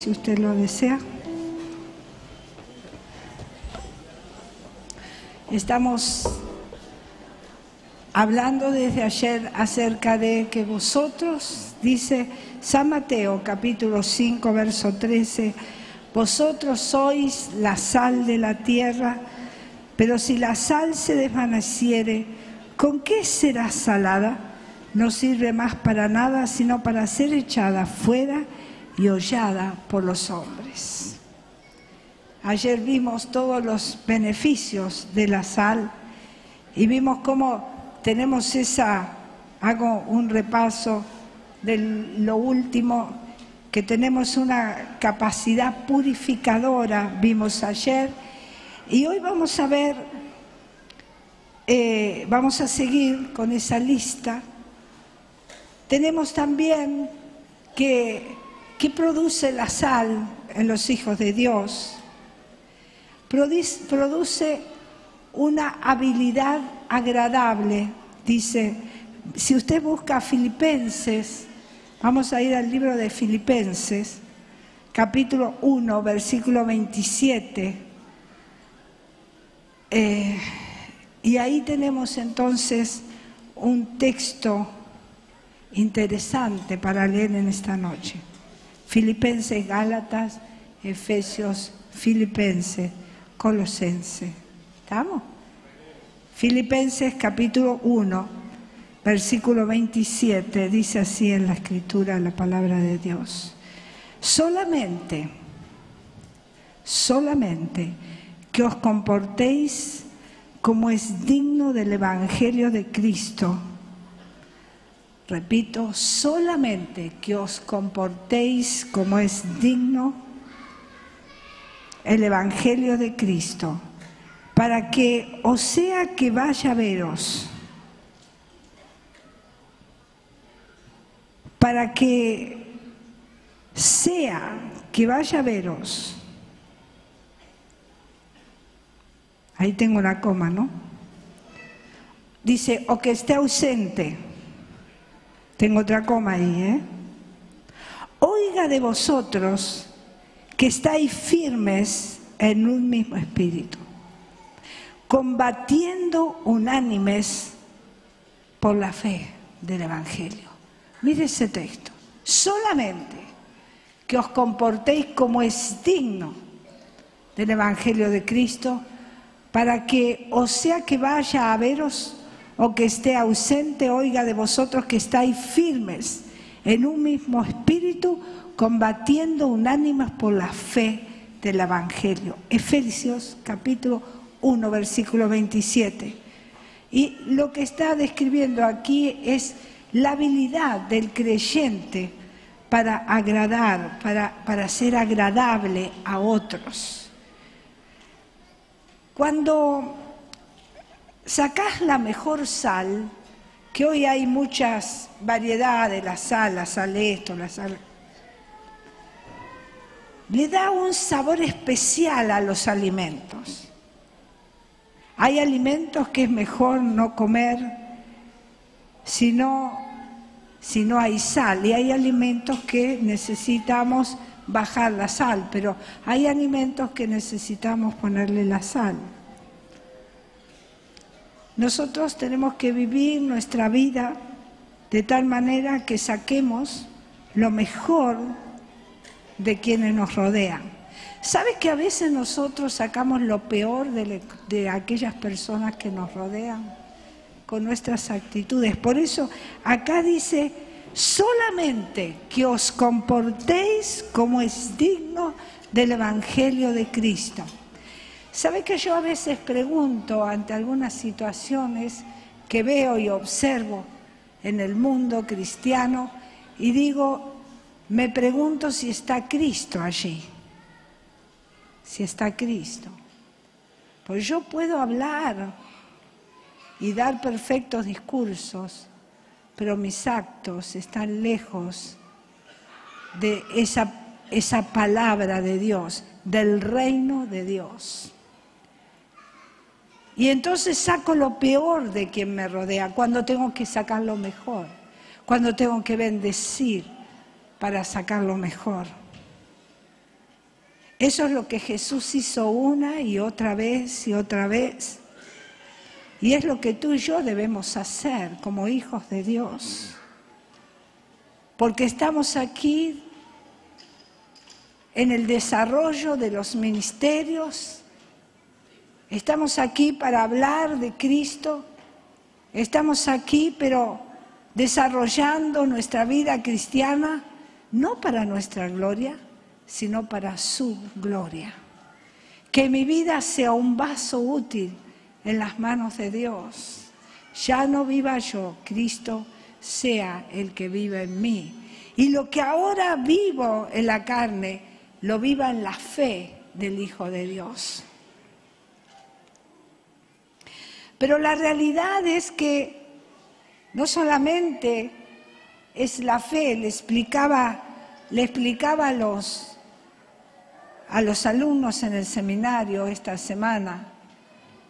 si usted lo desea. Estamos hablando desde ayer acerca de que vosotros, dice San Mateo capítulo 5 verso 13, vosotros sois la sal de la tierra, pero si la sal se desvaneciere, ¿con qué será salada? No sirve más para nada, sino para ser echada fuera y hollada por los hombres. Ayer vimos todos los beneficios de la sal y vimos cómo tenemos hago un repaso de lo último, que tenemos una capacidad purificadora, vimos ayer, y hoy vamos a ver, vamos a seguir con esa lista. Tenemos también ¿qué produce la sal en los hijos de Dios? Produce una habilidad agradable. Dice, si usted busca Filipenses, vamos a ir al libro de Filipenses, capítulo 1, versículo 27. Y ahí tenemos entonces un texto interesante para leer en esta noche. Filipenses, Gálatas, Efesios, Filipenses, Colosenses. ¿Estamos? Filipenses capítulo 1, versículo 27, dice así en la Escritura, la palabra de Dios. Solamente que os comportéis como es digno del Evangelio de Cristo. Repito, solamente que os comportéis como es digno el Evangelio de Cristo, para que, o sea que vaya a veros, para que sea que vaya a veros, ahí tengo una coma, ¿no? Dice, o que esté ausente, tengo otra coma ahí, oiga de vosotros que estáis firmes en un mismo espíritu, combatiendo unánimes por la fe del Evangelio. Mire ese texto. Solamente que os comportéis como es digno del Evangelio de Cristo, para que, o sea que vaya a veros o que esté ausente, oiga de vosotros que estáis firmes en un mismo espíritu, combatiendo unánimes por la fe del Evangelio. Efesios capítulo 1, versículo 27. Y lo que está describiendo aquí es la habilidad del creyente para agradar, para ser agradable a otros. Cuando sacás la mejor sal, que hoy hay muchas variedades, la sal esto, la sal, le da un sabor especial a los alimentos. Hay alimentos que es mejor no comer si no hay sal, y hay alimentos que necesitamos bajar la sal, pero hay alimentos que necesitamos ponerle la sal. Nosotros tenemos que vivir nuestra vida de tal manera que saquemos lo mejor de quienes nos rodean. ¿Sabes que a veces nosotros sacamos lo peor de aquellas personas que nos rodean con nuestras actitudes? Por eso acá dice, solamente que os comportéis como es digno del Evangelio de Cristo. ¿Sabe que yo a veces pregunto ante algunas situaciones que veo y observo en el mundo cristiano y digo, me pregunto si está Cristo allí, si está Cristo? Pues yo puedo hablar y dar perfectos discursos, pero mis actos están lejos de esa palabra de Dios, del reino de Dios. Y entonces saco lo peor de quien me rodea, cuando tengo que sacar lo mejor, cuando tengo que bendecir para sacar lo mejor. Eso es lo que Jesús hizo una y otra vez y otra vez. Y es lo que tú y yo debemos hacer como hijos de Dios. Porque estamos aquí en el desarrollo de los ministerios. Estamos aquí para hablar de Cristo. Estamos aquí, pero desarrollando nuestra vida cristiana, no para nuestra gloria, sino para su gloria. Que mi vida sea un vaso útil en las manos de Dios. Ya no viva yo, Cristo sea el que viva en mí. Y lo que ahora vivo en la carne, lo viva en la fe del Hijo de Dios. Pero la realidad es que no solamente es la fe, le explicaba a los alumnos en el seminario esta semana,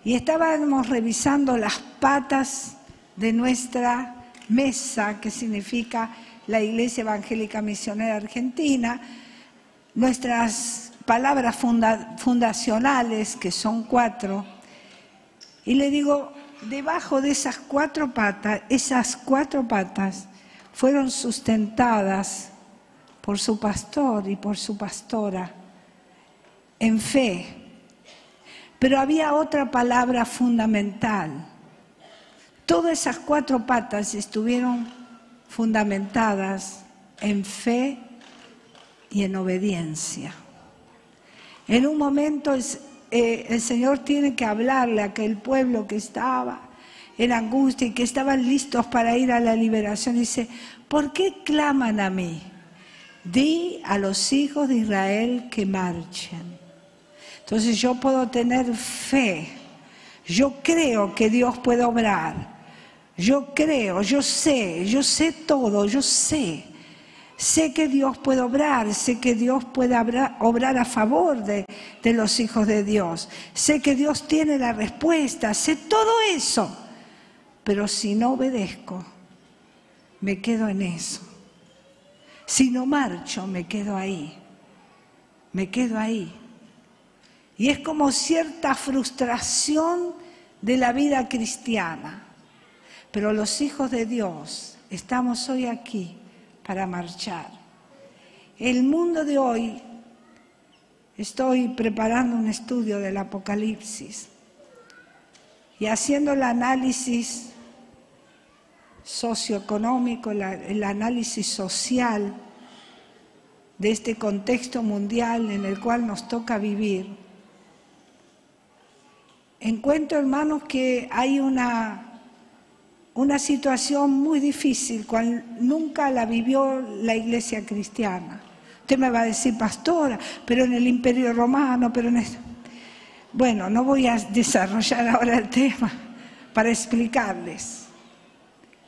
y estábamos revisando las patas de nuestra mesa, que significa la Iglesia Evangélica Misionera Argentina, nuestras palabras fundacionales, que son 4, y le digo, debajo de esas 4 patas fueron sustentadas por su pastor y por su pastora en fe. Pero había otra palabra fundamental. Todas esas 4 patas estuvieron fundamentadas en fe y en obediencia. En un momento el Señor tiene que hablarle a aquel pueblo que estaba en angustia y que estaban listos para ir a la liberación. Dice, ¿por qué claman a mí? Di a los hijos de Israel que marchen. Entonces yo puedo tener fe. Yo creo que Dios puede obrar. Yo creo, yo sé todo, yo sé. Sé que Dios puede obrar, sé que Dios puede obrar a favor de los hijos de Dios. Sé que Dios tiene la respuesta, sé todo eso. Pero si no obedezco, me quedo en eso. Si no marcho, me quedo ahí. Me quedo ahí. Y es como cierta frustración de la vida cristiana. Pero los hijos de Dios estamos hoy aquí para marchar. El mundo de hoy, estoy preparando un estudio del Apocalipsis y haciendo el análisis socioeconómico, el análisis social de este contexto mundial en el cual nos toca vivir. Encuentro, hermanos, que hay una situación muy difícil, cual nunca la vivió la iglesia cristiana. Usted me va a decir, pastora, pero en el Imperio Romano, pero en esto. Bueno, no voy a desarrollar ahora el tema para explicarles,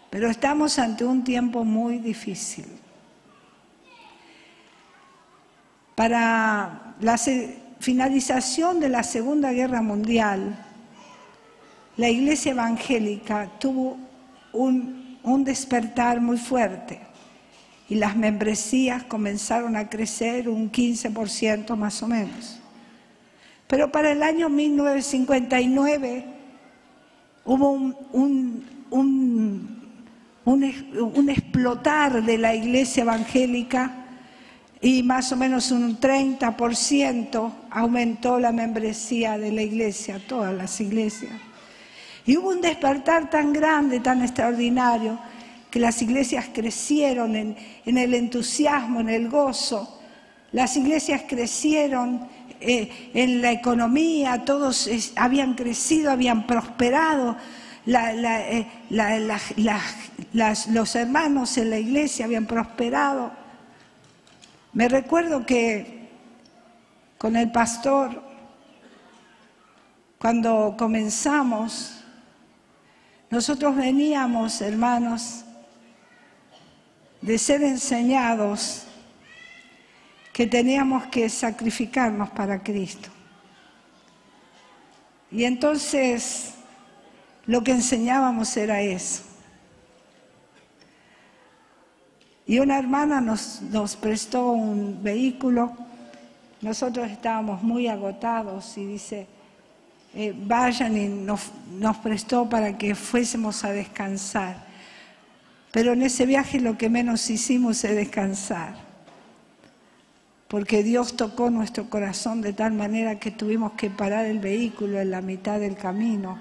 pero estamos ante un tiempo muy difícil. Para la finalización de la Segunda Guerra Mundial, la iglesia evangélica tuvo un despertar muy fuerte y las membresías comenzaron a crecer un 15% más o menos. Pero para el año 1959 hubo un explotar de la iglesia evangélica y más o menos un 30% aumentó la membresía de la iglesia, todas las iglesias. Y hubo un despertar tan grande, tan extraordinario, que las iglesias crecieron en el entusiasmo, en el gozo. Las iglesias crecieron en la economía, todos habían crecido, habían prosperado. Los hermanos en la iglesia habían prosperado. Me recuerdo que con el pastor, cuando comenzamos, nosotros veníamos, hermanos, de ser enseñados que teníamos que sacrificarnos para Cristo. Y entonces lo que enseñábamos era eso. Y una hermana nos prestó un vehículo nosotros estábamos muy agotados y dice, vayan, y nos prestó para que fuésemos a descansar. Pero en ese viaje lo que menos hicimos es descansar, porque Dios tocó nuestro corazón de tal manera que tuvimos que parar el vehículo en la mitad del camino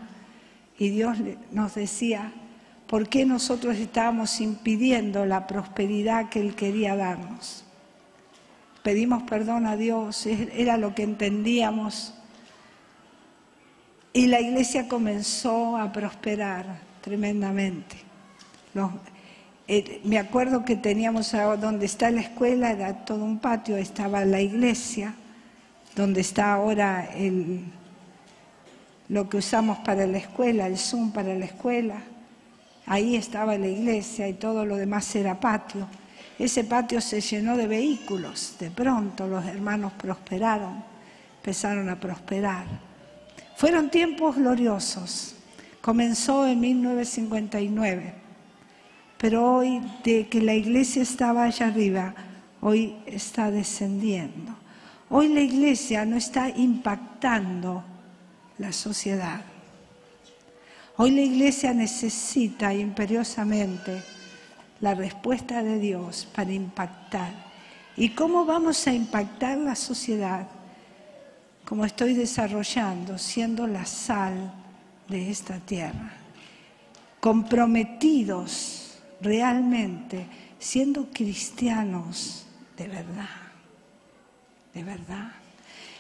y Dios nos decía por qué nosotros estábamos impidiendo la prosperidad que Él quería darnos. Pedimos perdón a Dios, era lo que entendíamos. Y la iglesia comenzó a prosperar tremendamente. Me acuerdo que teníamos donde está la escuela, era todo un patio, estaba la iglesia, donde está ahora lo que usamos para la escuela, el Zoom para la escuela. Ahí estaba la iglesia y todo lo demás era patio. Ese patio se llenó de vehículos. De pronto los hermanos prosperaron, empezaron a prosperar. Fueron tiempos gloriosos. Comenzó en 1959. Pero hoy, de que la iglesia estaba allá arriba, hoy está descendiendo. Hoy la iglesia no está impactando la sociedad. Hoy la iglesia necesita imperiosamente la respuesta de Dios para impactar. ¿Y cómo vamos a impactar la sociedad? Como estoy desarrollando, siendo la sal de esta tierra. Comprometidos realmente, siendo cristianos de verdad. De verdad.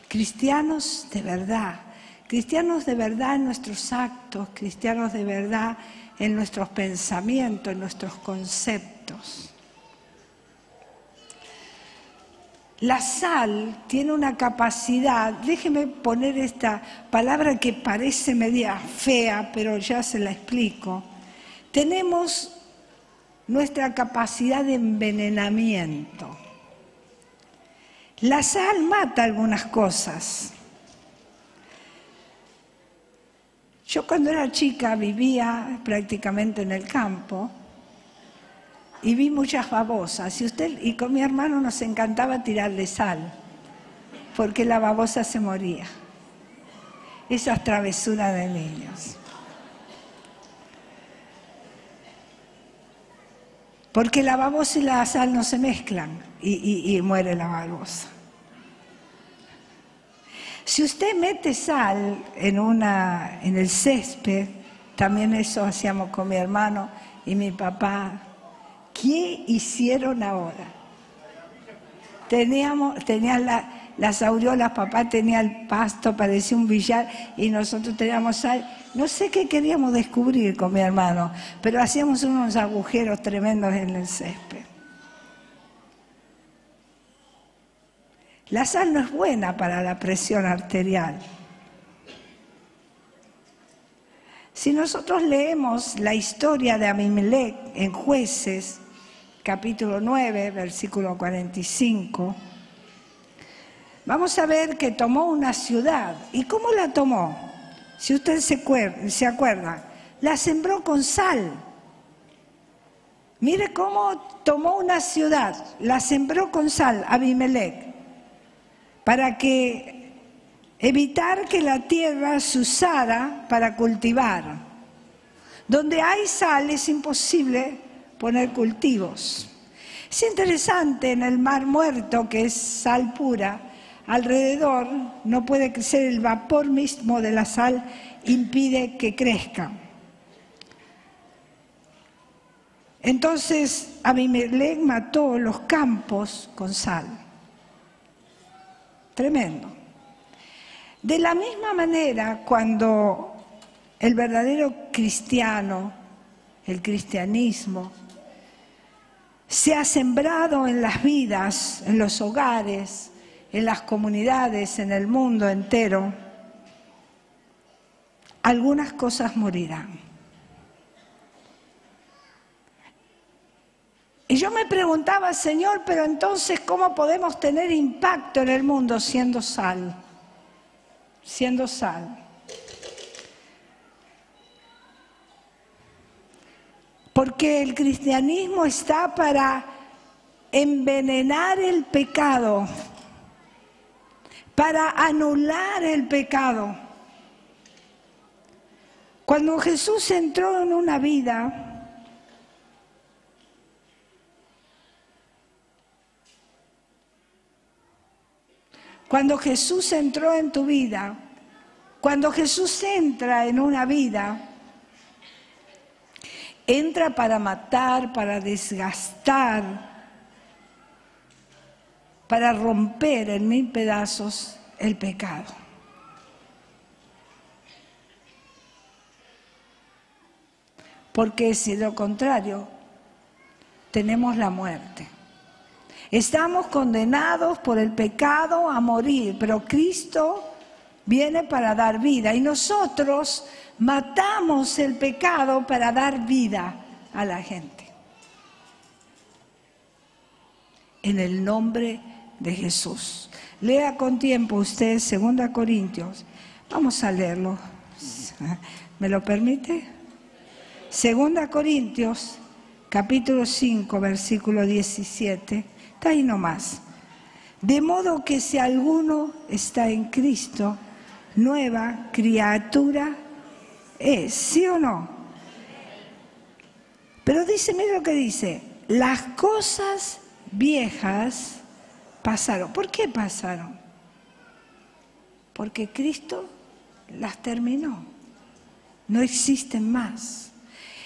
Cristianos de verdad. Cristianos de verdad en nuestros actos, cristianos de verdad en nuestros pensamientos, en nuestros conceptos. La sal tiene una capacidad, déjeme poner esta palabra que parece media fea, pero ya se la explico. Tenemos nuestra capacidad de envenenamiento. La sal mata algunas cosas. Yo cuando era chica vivía prácticamente en el campo y vi muchas babosas. Y con mi hermano nos encantaba tirarle sal, porque la babosa se moría. Esas travesuras de niños. Porque la babosa y la sal no se mezclan y muere la babosa. Si usted mete sal en el césped, también eso hacíamos con mi hermano y mi papá, ¿qué hicieron ahora? Tenían las aureolas, papá tenía el pasto, parecía un billar, y nosotros teníamos sal. No sé qué queríamos descubrir con mi hermano, pero hacíamos unos agujeros tremendos en el césped. La sal no es buena para la presión arterial. Si nosotros leemos la historia de Abimelech en Jueces, capítulo 9, versículo 45, vamos a ver que tomó una ciudad. ¿Y cómo la tomó? Si usted se acuerda, la sembró con sal. Mire cómo tomó una ciudad, la sembró con sal, Abimelech, para evitar que la tierra se usara para cultivar. Donde hay sal es imposible poner cultivos. Es interesante, en el Mar Muerto, que es sal pura, alrededor no puede crecer, el vapor mismo de la sal impide que crezca. Entonces Abimelech mató los campos con sal. Tremendo. De la misma manera, cuando el verdadero cristiano, el cristianismo, se ha sembrado en las vidas, en los hogares, en las comunidades, en el mundo entero, algunas cosas morirán. Y yo me preguntaba, Señor, pero entonces, ¿cómo podemos tener impacto en el mundo siendo sal? Siendo sal. Porque el cristianismo está para envenenar el pecado para anular el pecado. Cuando Jesús entró en una vida, cuando Jesús entró en tu vida, cuando Jesús entra en una vida, entra para matar, para desgastar, para romper en 1000 pedazos el pecado. Porque si de lo contrario, tenemos la muerte. Estamos condenados por el pecado a morir, pero Cristo viene para dar vida y nosotros matamos el pecado para dar vida a la gente. En el nombre de Jesús. Lea con tiempo usted 2 Corintios. Vamos a leerlo. ¿Me lo permite? 2 Corintios, capítulo 5, versículo 17. Está ahí nomás. De modo que si alguno está en Cristo, nueva criatura es, ¿sí o no? Pero dice, mira lo que dice, las cosas viejas pasaron. ¿Por qué pasaron? Porque Cristo las terminó. No existen más.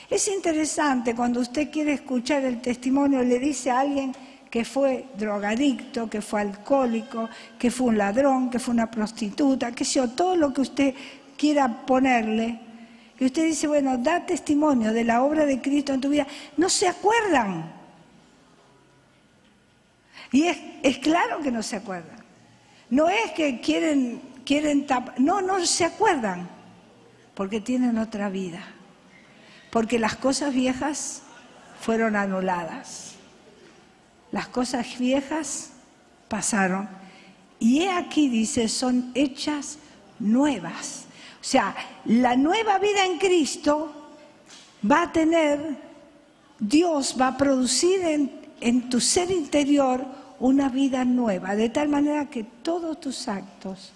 Es interesante cuando usted quiere escuchar el testimonio, le dice a alguien que fue drogadicto, que fue alcohólico, que fue un ladrón, que fue una prostituta, que sea todo lo que usted quiera ponerle, y usted dice, bueno, da testimonio de la obra de Cristo en tu vida, no se acuerdan. Y es claro que no se acuerdan. No es que quieren tapar, no se acuerdan, porque tienen otra vida. Porque las cosas viejas fueron anuladas. Las cosas viejas pasaron. Y he aquí, dice, son hechas nuevas. O sea, la nueva vida en Cristo va a tener, Dios va a producir en tu ser interior una vida nueva. De tal manera que todos tus actos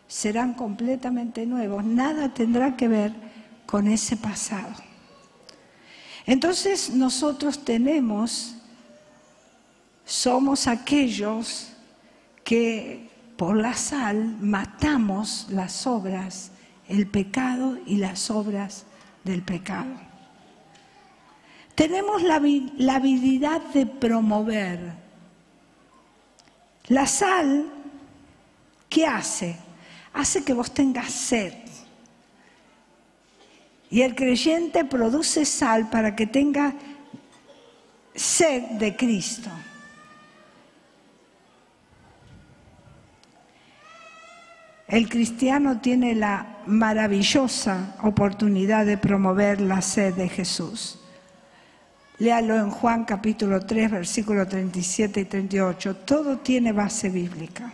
serán completamente nuevos. Nada tendrá que ver con ese pasado. Entonces nosotros somos aquellos que por la sal matamos las obras, el pecado y las obras del pecado. Tenemos la habilidad de promover. La sal, ¿qué hace? Hace que vos tengas sed. Y el creyente produce sal para que tenga sed de Cristo. El cristiano tiene la maravillosa oportunidad de promover la sed de Jesús. Léalo en Juan capítulo 3, versículos 37 y 38. Todo tiene base bíblica.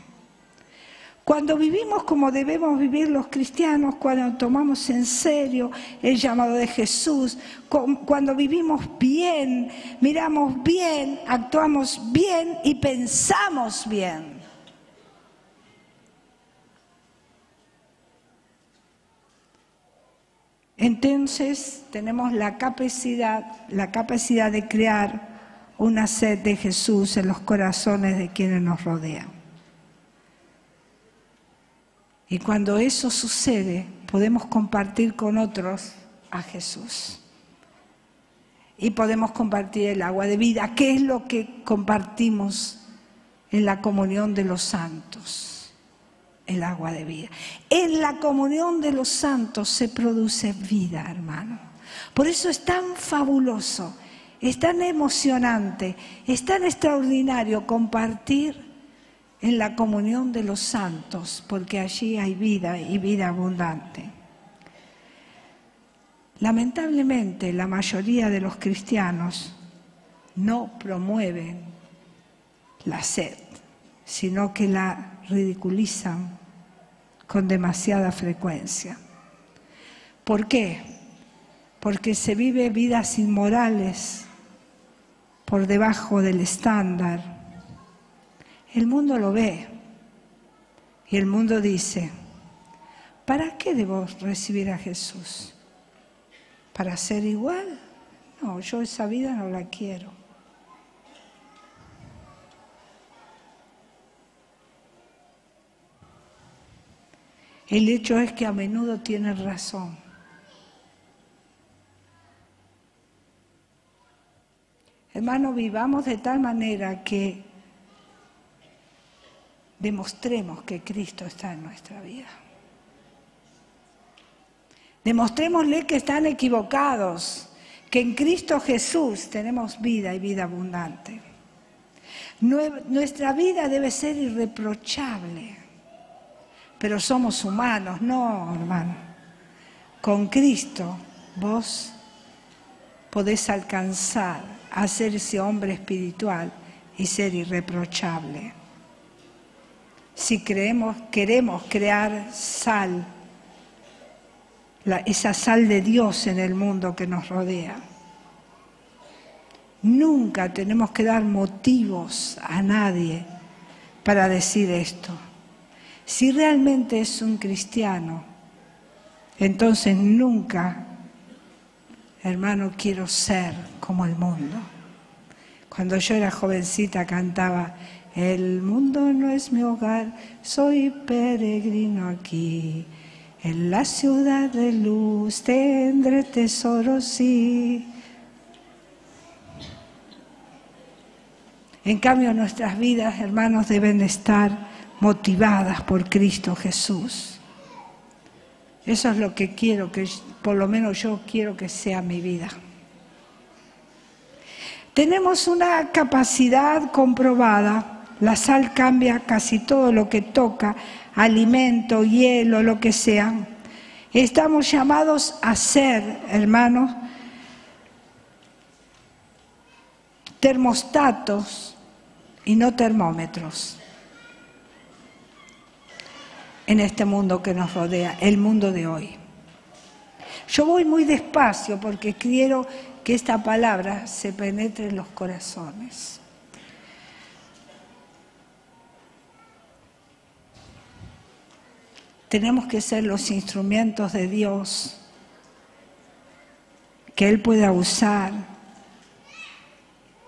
Cuando vivimos como debemos vivir los cristianos, cuando tomamos en serio el llamado de Jesús, cuando vivimos bien, miramos bien, actuamos bien y pensamos bien. Entonces tenemos la capacidad de crear una sed de Jesús en los corazones de quienes nos rodean. Y cuando eso sucede, podemos compartir con otros a Jesús. Y podemos compartir el agua de vida, que es lo que compartimos en la comunión de los santos, el agua de vida. En la comunión de los santos se produce vida, hermano. Por eso es tan fabuloso, es tan emocionante, es tan extraordinario compartir en la comunión de los santos, porque allí hay vida y vida abundante. Lamentablemente, la mayoría de los cristianos no promueven la sed, sino que la ridiculizan con demasiada frecuencia. ¿Por qué? Porque se vive vidas inmorales por debajo del estándar. El mundo lo ve. Y el mundo dice, ¿para qué debo recibir a Jesús? ¿Para ser igual? No, yo esa vida no la quiero. El hecho es que a menudo tienen razón. Hermanos, vivamos de tal manera que demostremos que Cristo está en nuestra vida. Demostrémosle que están equivocados, que en Cristo Jesús tenemos vida y vida abundante. Nuestra vida debe ser irreprochable, pero somos humanos, no, hermano. Con Cristo vos podés alcanzar a ser ese hombre espiritual y ser irreprochable. Si queremos crear sal, esa sal de Dios en el mundo que nos rodea. Nunca tenemos que dar motivos a nadie para decir esto. Si realmente es un cristiano, entonces nunca, hermano, quiero ser como el mundo. Cuando yo era jovencita cantaba, el mundo no es mi hogar, soy peregrino aquí. En la ciudad de luz tendré tesoros, sí. En cambio, nuestras vidas, hermanos, deben estar motivadas por Cristo Jesús. Eso es lo que quiero, que por lo menos yo quiero que sea mi vida. Tenemos una capacidad comprobada. La sal cambia casi todo lo que toca, alimento, hielo, lo que sea. Estamos llamados a ser, hermanos, termostatos y no termómetros en este mundo que nos rodea, el mundo de hoy. Yo voy muy despacio porque quiero que esta palabra se penetre en los corazones. Tenemos que ser los instrumentos de Dios que Él pueda usar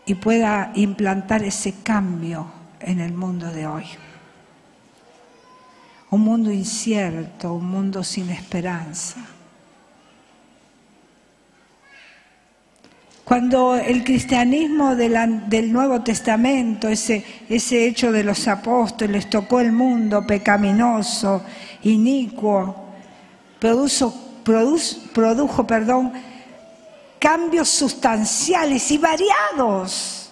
y pueda implantar ese cambio en el mundo de hoy. Un mundo incierto, un mundo sin esperanza. Cuando el cristianismo del Nuevo Testamento, ese hecho de los apóstoles, tocó el mundo pecaminoso, inicuo, produjo cambios sustanciales y variados,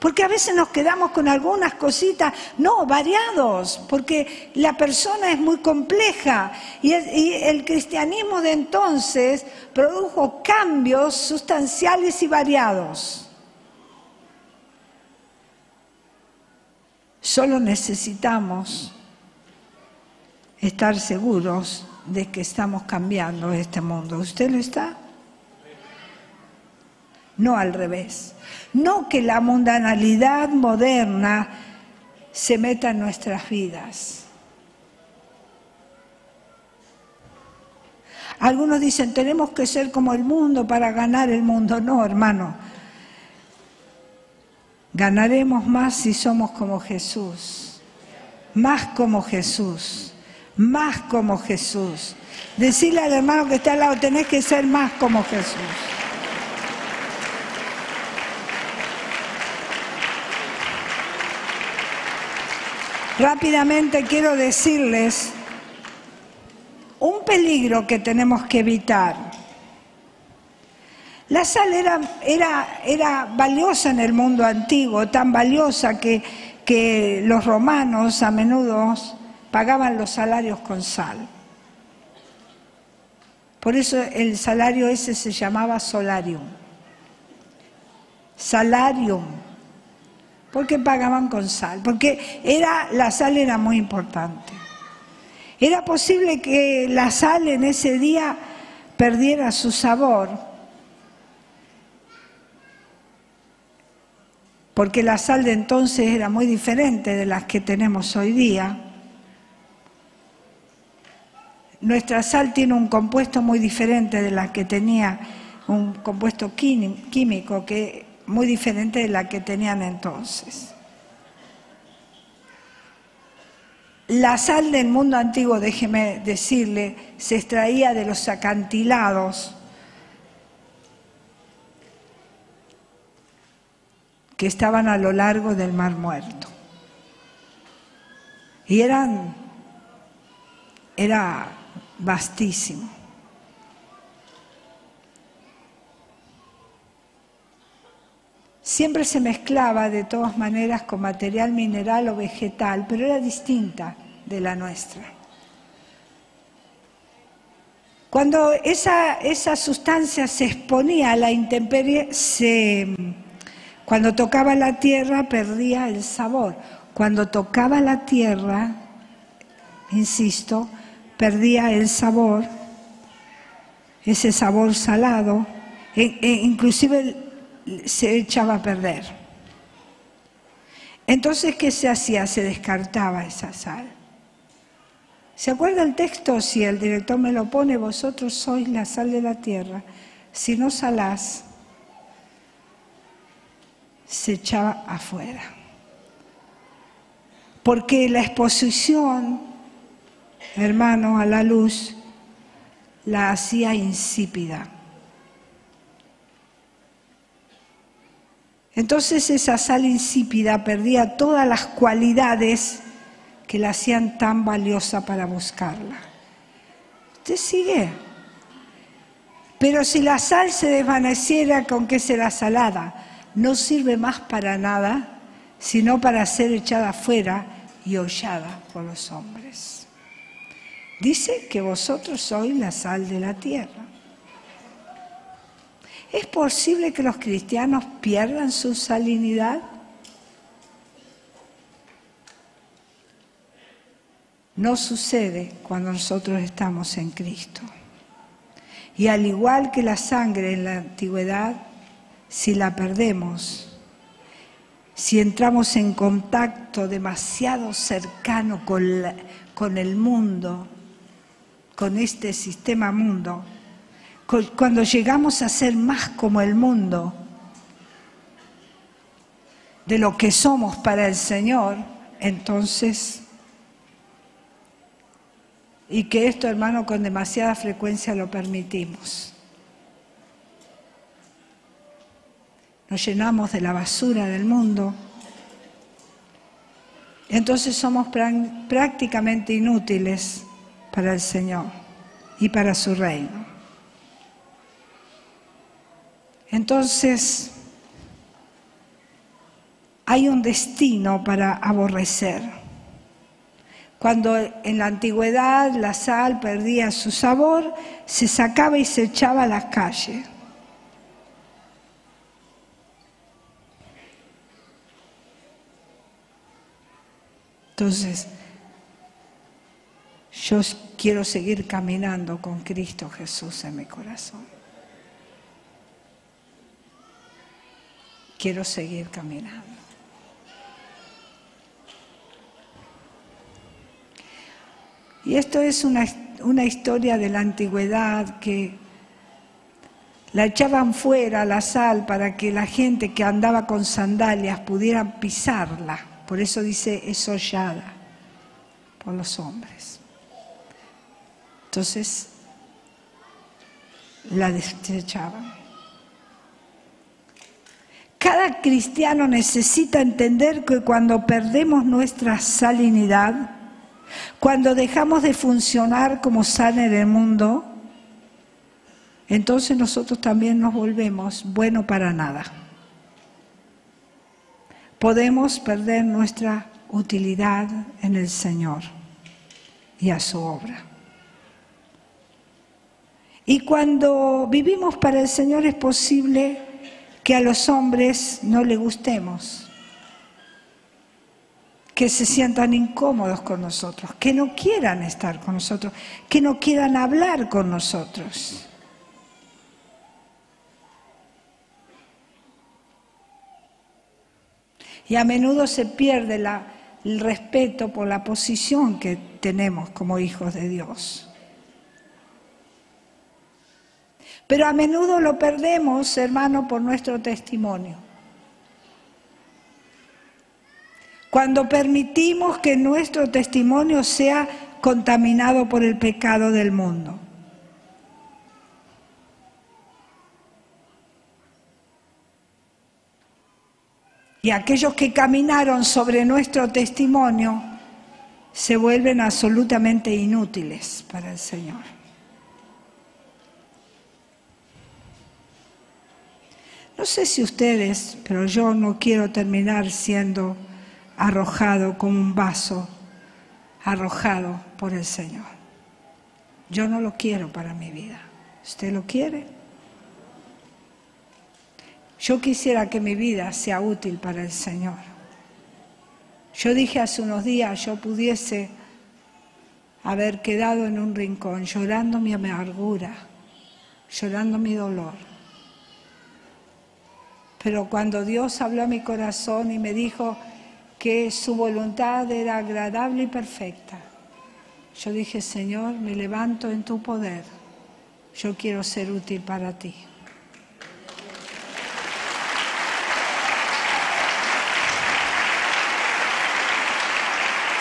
porque a veces nos quedamos con algunas cositas, no, variados, porque la persona es muy compleja y el cristianismo de entonces produjo cambios sustanciales y variados. Solo necesitamos estar seguros de que estamos cambiando este mundo. ¿Usted lo está? No al revés. No que la mundanalidad moderna se meta en nuestras vidas. Algunos dicen, tenemos que ser como el mundo para ganar el mundo. No, hermano. Ganaremos más si somos como Jesús. Más como Jesús. Más como Jesús. Decirle al hermano que está al lado, tenés que ser más como Jesús. Rápidamente quiero decirles un peligro que tenemos que evitar. La sal era valiosa en el mundo antiguo, tan valiosa que los romanos a menudo pagaban los salarios con sal. Por eso el salario ese se llamaba solarium. Salarium. Porque pagaban con sal, porque la sal era muy importante. Era posible que la sal en ese día perdiera su sabor porque la sal de entonces era muy diferente de las que tenemos hoy día. Nuestra sal tiene un compuesto muy diferente de la que tenía, un compuesto químico que muy diferente de la que tenían entonces. La sal del mundo antiguo, déjeme decirle, se extraía de los acantilados que estaban a lo largo del Mar Muerto. Y era vastísimo. Siempre se mezclaba de todas maneras con material mineral o vegetal, pero era distinta de la nuestra. Cuando esa sustancia se exponía a la intemperie, cuando tocaba la tierra perdía el sabor. Cuando tocaba la tierra, insisto, perdía el sabor, ese sabor salado, inclusive se echaba a perder. Entonces, ¿qué se hacía? Se descartaba esa sal. ¿Se acuerda el texto? Si el director me lo pone, vosotros sois la sal de la tierra. Si no salás, se echaba afuera. Porque la exposición, hermano, a la luz, la hacía insípida. Entonces esa sal insípida perdía todas las cualidades que la hacían tan valiosa para buscarla. ¿Usted sigue? Pero si la sal se desvaneciera, ¿con qué será salada? No sirve más para nada, sino para ser echada afuera y hollada por los hombres. Dice que vosotros sois la sal de la tierra. ¿Es posible que los cristianos pierdan su salinidad? No sucede cuando nosotros estamos en Cristo. Y al igual que la sangre en la antigüedad, si la perdemos, si entramos en contacto demasiado cercano con el mundo, con este sistema mundo, cuando llegamos a ser más como el mundo de lo que somos para el Señor, entonces, y que esto, hermano, con demasiada frecuencia lo permitimos. Nos llenamos de la basura del mundo, entonces somos prácticamente inútiles para el Señor y para su reino. Entonces, hay un destino para aborrecer. Cuando en la antigüedad la sal perdía su sabor, se sacaba y se echaba a las calles. Entonces, yo quiero seguir caminando con Cristo Jesús en mi corazón. Quiero seguir caminando. Y esto es una historia de la antigüedad que la echaban fuera la sal para que la gente que andaba con sandalias pudiera pisarla. Por eso dice es hollada por los hombres. Entonces la desechaban. Cada cristiano necesita entender que cuando perdemos nuestra salinidad, cuando dejamos de funcionar como sal en el mundo, entonces nosotros también nos volvemos bueno para nada. Podemos perder nuestra utilidad en el Señor y a su obra. Y cuando vivimos para el Señor es posible que a los hombres no les gustemos, que se sientan incómodos con nosotros, que no quieran estar con nosotros, que no quieran hablar con nosotros. Y a menudo se pierde el respeto por la posición que tenemos como hijos de Dios. Pero a menudo lo perdemos, hermano, por nuestro testimonio. Cuando permitimos que nuestro testimonio sea contaminado por el pecado del mundo. Y aquellos que caminaron sobre nuestro testimonio se vuelven absolutamente inútiles para el Señor. No sé si ustedes, pero yo no quiero terminar siendo arrojado como un vaso arrojado por el Señor. Yo no lo quiero para mi vida. ¿Usted lo quiere? Yo quisiera que mi vida sea útil para el Señor. Yo dije hace unos días, yo pudiese haber quedado en un rincón llorando mi amargura, llorando mi dolor. Pero cuando Dios habló a mi corazón y me dijo que su voluntad era agradable y perfecta, yo dije, Señor, me levanto en tu poder. Yo quiero ser útil para ti.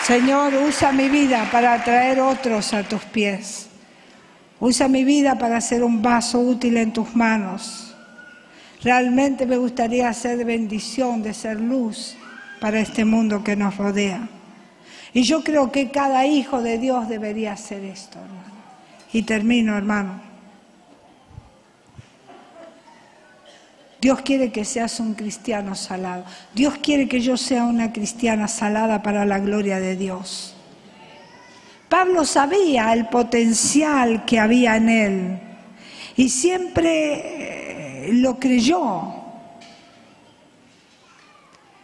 Señor, usa mi vida para traer otros a tus pies. Usa mi vida para ser un vaso útil en tus manos. Realmente me gustaría ser de bendición, de ser luz para este mundo que nos rodea. Y yo creo que cada hijo de Dios debería hacer esto, hermano. Y termino, hermano. Dios quiere que seas un cristiano salado. Dios quiere que yo sea una cristiana salada para la gloria de Dios. Pablo sabía el potencial que había en él y siempre lo creyó.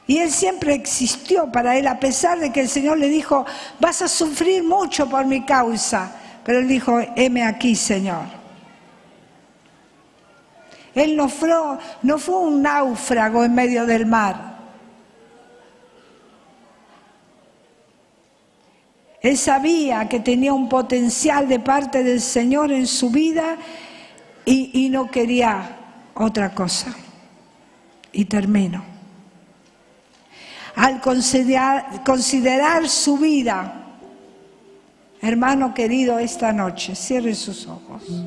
Y él siempre existió para él, a pesar de que el Señor le dijo, vas a sufrir mucho por mi causa. Pero él dijo, heme aquí, Señor. Él no fue un náufrago en medio del mar. Él sabía que tenía un potencial de parte del Señor en su vida y no quería otra cosa. Y termino. Al considerar su vida, hermano querido, esta noche, cierre sus ojos.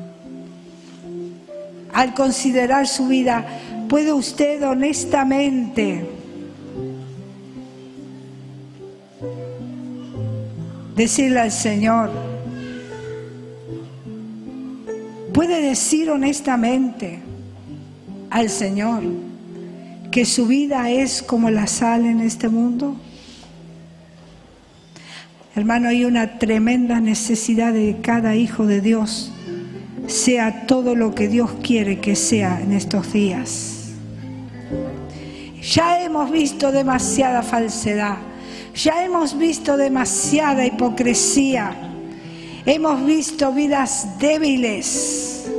Al considerar su vida, ¿puede usted honestamente decirle al Señor? ¿Puede decir honestamente al Señor que su vida es como la sal en este mundo? Hermano, hay una tremenda necesidad de que cada hijo de Dios sea todo lo que Dios quiere que sea en estos días. Ya hemos visto demasiada falsedad, ya hemos visto demasiada hipocresía, hemos visto vidas débiles.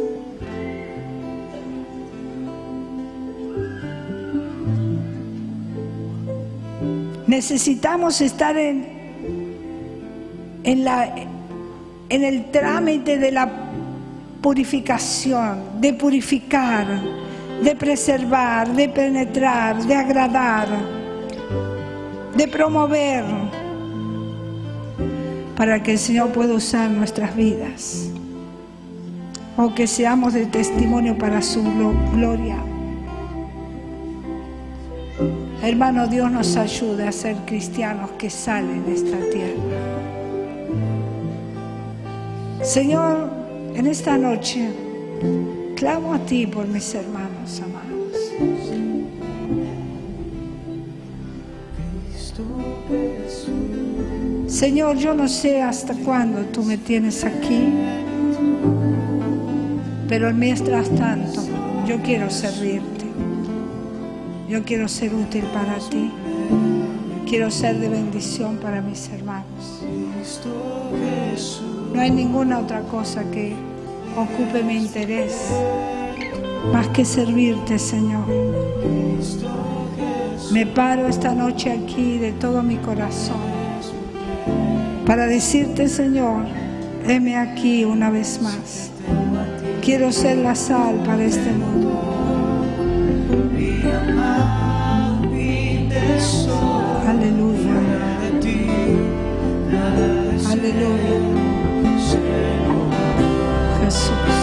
Necesitamos estar en el trámite de la purificación, de purificar, de preservar, de penetrar, de agradar, de promover, para que el Señor pueda usar nuestras vidas, o que seamos de testimonio para su gloria. Hermano, Dios nos ayude a ser cristianos que salen de esta tierra. Señor, en esta noche clamo a ti por mis hermanos amados. Señor, yo no sé hasta cuándo tú me tienes aquí, pero mientras tanto yo quiero servirte. Yo quiero ser útil para ti. Quiero ser de bendición para mis hermanos. No hay ninguna otra cosa que ocupe mi interés más que servirte, Señor. Me paro esta noche aquí de todo mi corazón para decirte, Señor, heme aquí una vez más. Quiero ser la sal para este mundo. Aleluya. Aleluya. Jesús.